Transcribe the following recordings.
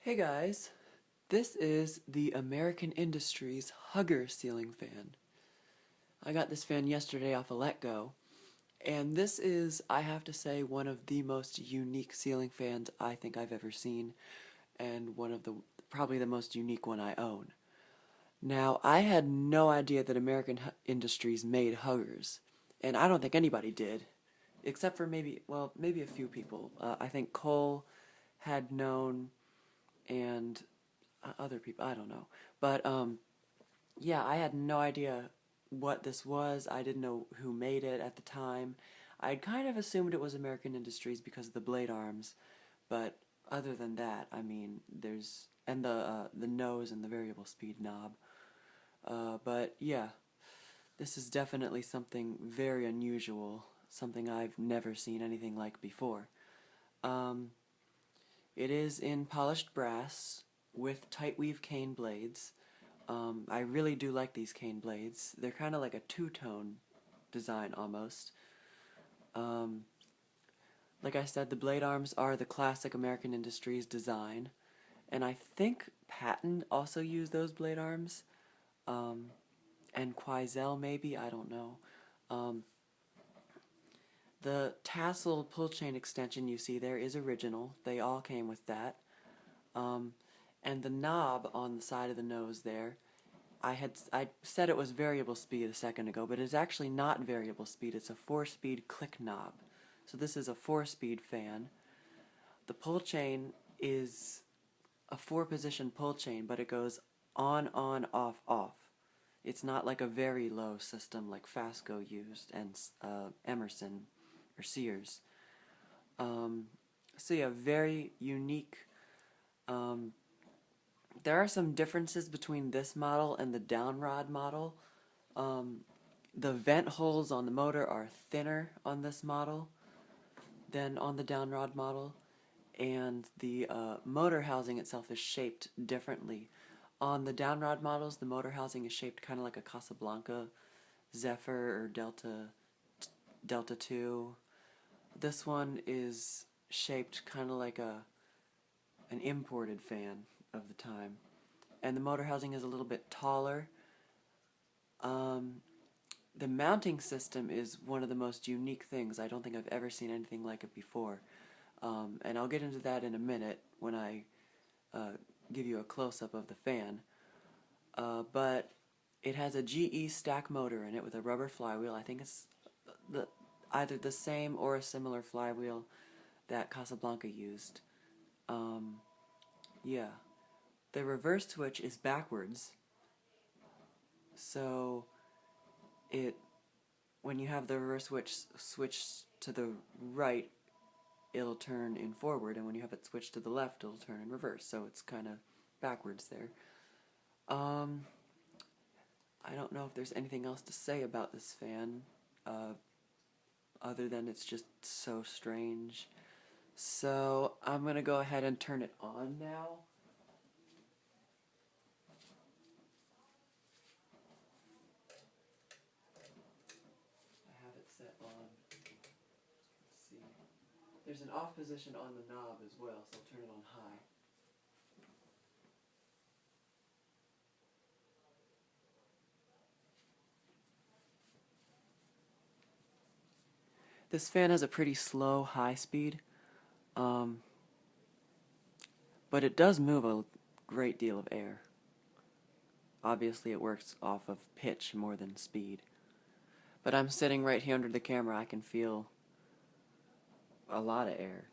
Hey guys, this is the American Industries Hugger ceiling fan. I got this fan yesterday off of Letgo, and this is, I have to say, one of the most unique ceiling fans I think I've ever seen, and probably the most unique one I own. Now, I had no idea that American Industries made huggers, and I don't think anybody did, except for maybe a few people. I think Cole had known, and other people, I don't know. But yeah, I had no idea what this was. I didn't know who made it at the time. I'd kind of assumed it was American Industries because of the blade arms, but other than that, I mean, and the nose and the variable speed knob. But yeah, this is definitely something very unusual, something I've never seen anything like before. Um, it is in polished brass with tight weave cane blades. I really do like these cane blades. They're kind of like a two-tone design almost. Um, like I said, the blade arms are the classic American Industries design, and I think Patton also used those blade arms, and Queisel maybe, I don't know. Um, the tassel pull chain extension you see there is original. They all came with that. Um, and the knob on the side of the nose there, I said it was variable speed a second ago, but it's actually not variable speed. It's a 4-speed click knob. So this is a 4-speed fan. The pull chain is a 4-position pull chain, but it goes on, off, off. It's not like a very low system like Fasco used and Emerson or Sears. So yeah, very unique. Um, there are some differences between this model and the downrod model. Um, the vent holes on the motor are thinner on this model than on the downrod model, and the motor housing itself is shaped differently. On the downrod models, the motor housing is shaped kind of like a Casablanca Zephyr or Delta 2. This one is shaped kind of like an imported fan of the time. And the motor housing is a little bit taller. Um, the mounting system is one of the most unique things. I don't think I've ever seen anything like it before. And I'll get into that in a minute when I give you a close-up of the fan. But it has a GE stack motor in it with a rubber flywheel. I think it's either the same or a similar flywheel that Casablanca used. Yeah. The reverse switch is backwards, so it when you have the reverse switch to the right, it'll turn in forward, and when you have it switched to the left, it'll turn in reverse. So it's kind of backwards there. I don't know if there's anything else to say about this fan, other than it's just so strange. So I'm gonna go ahead and turn it on now. I have it set on. Let's see. There's an off position on the knob as well, so I'll turn it on high. This fan has a pretty slow high speed, um, but it does move a great deal of air. Obviously it works off of pitch more than speed. But I'm sitting right here under the camera, I can feel a lot of air.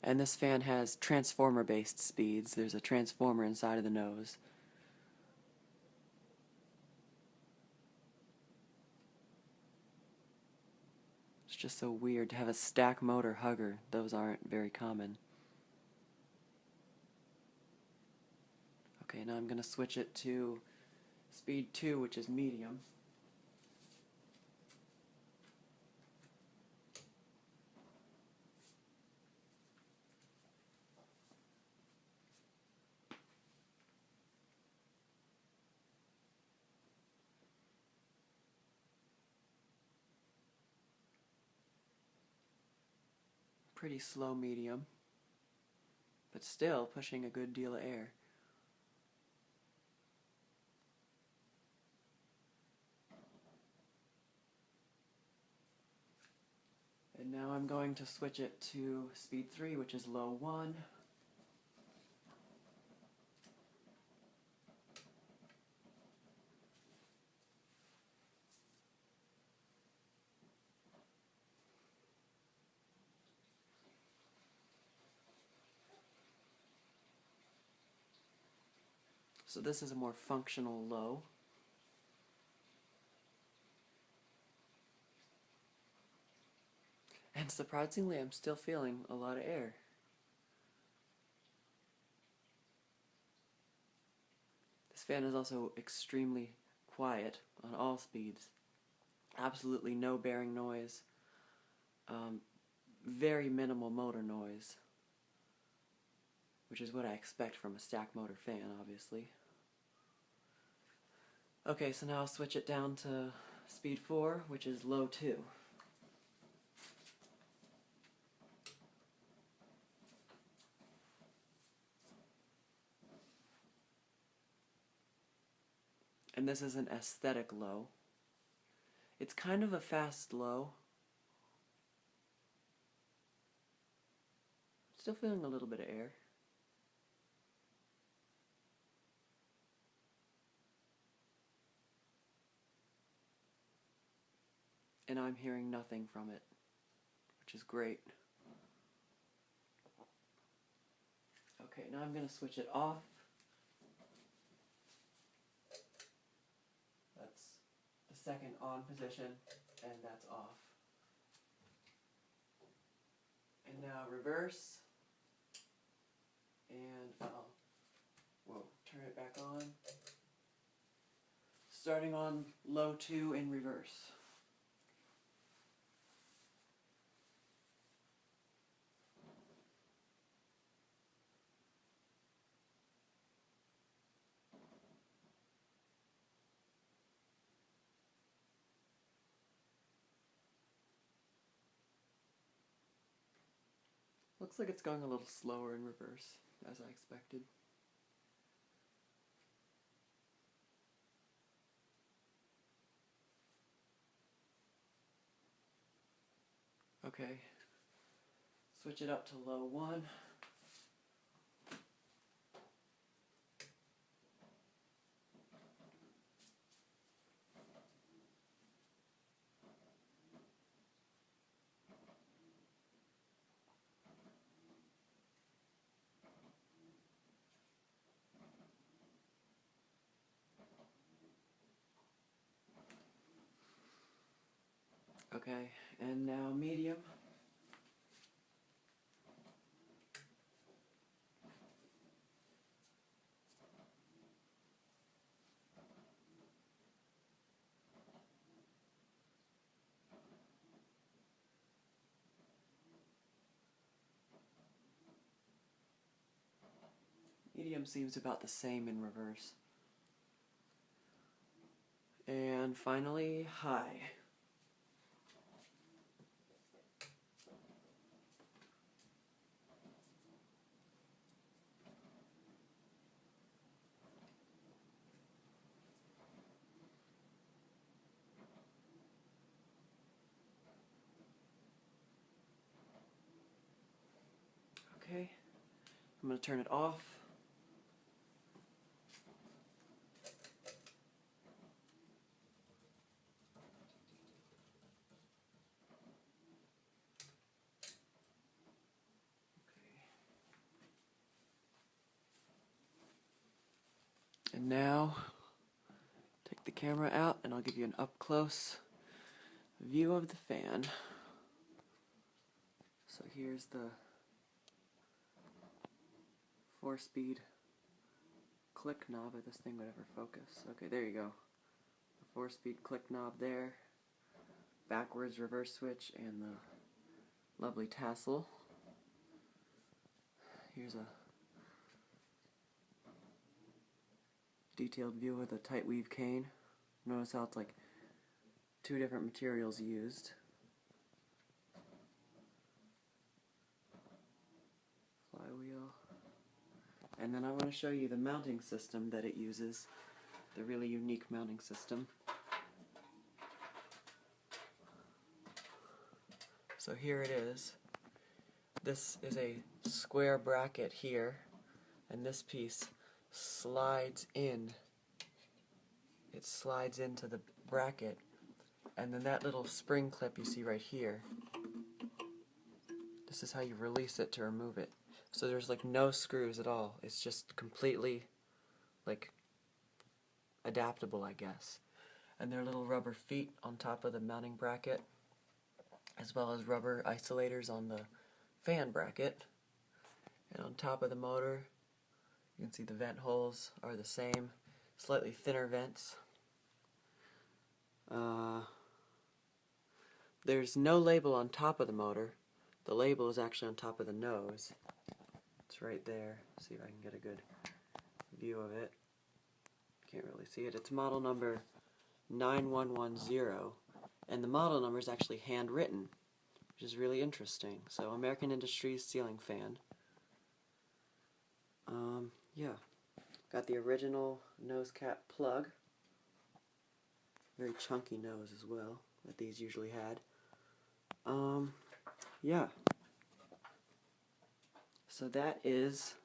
And this fan has transformer-based speeds. There's a transformer inside of the nose. It's just so weird to have a stack motor hugger. Those aren't very common. Okay, now I'm going to switch it to speed 2, which is medium. pretty slow medium, but still pushing a good deal of air. And now I'm going to switch it to speed 3, which is low 1. So this is a more functional low. And surprisingly, I'm still feeling a lot of air. This fan is also extremely quiet on all speeds. Absolutely no bearing noise. Very minimal motor noise, which is what I expect from a stack motor fan, obviously. Okay, so now I'll switch it down to speed 4, which is low 2. And this is an aesthetic low. It's kind of a fast low. Still feeling a little bit of air. And I'm hearing nothing from it, which is great. Okay, now I'm going to switch it off. That's the second on position, and that's off. And now reverse. And I'll turn it back on. Starting on low 2 in reverse. Looks like it's going a little slower in reverse, as I expected. Okay, switch it up to low 1. Okay, and now medium. Medium seems about the same in reverse. And finally, high. Okay, I'm going to turn it off. And now, take the camera out and I'll give you an up-close view of the fan. So here's the 4-speed click knob, if this thing would ever focus. Okay, there you go. The 4-speed click knob there. Backwards reverse switch and the lovely tassel. Here's a detailed view of the tight weave cane. Notice how it's like 2 different materials used. And then I want to show you the mounting system that it uses, the really unique mounting system. So here it is. This is a square bracket here, and this piece slides in. It slides into the bracket, and then that little spring clip you see right here, this is how you release it to remove it. So there's like no screws at all. It's just completely like adaptable, I guess. And there are little rubber feet on top of the mounting bracket, as well as rubber isolators on the fan bracket. And on top of the motor, you can see the vent holes are the same, slightly thinner vents. There's no label on top of the motor. The label is actually on top of the nose. It's right there. See if I can get a good view of it. Can't really see it. It's model number 9110, and the model number is actually handwritten, which is really interesting. So, American Industries ceiling fan. Yeah. Got the original nose cap plug. Very chunky nose as well, that these usually had. Yeah. So that is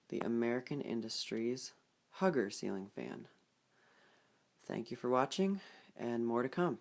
the American Industries Hugger ceiling fan. Thank you for watching, and more to come.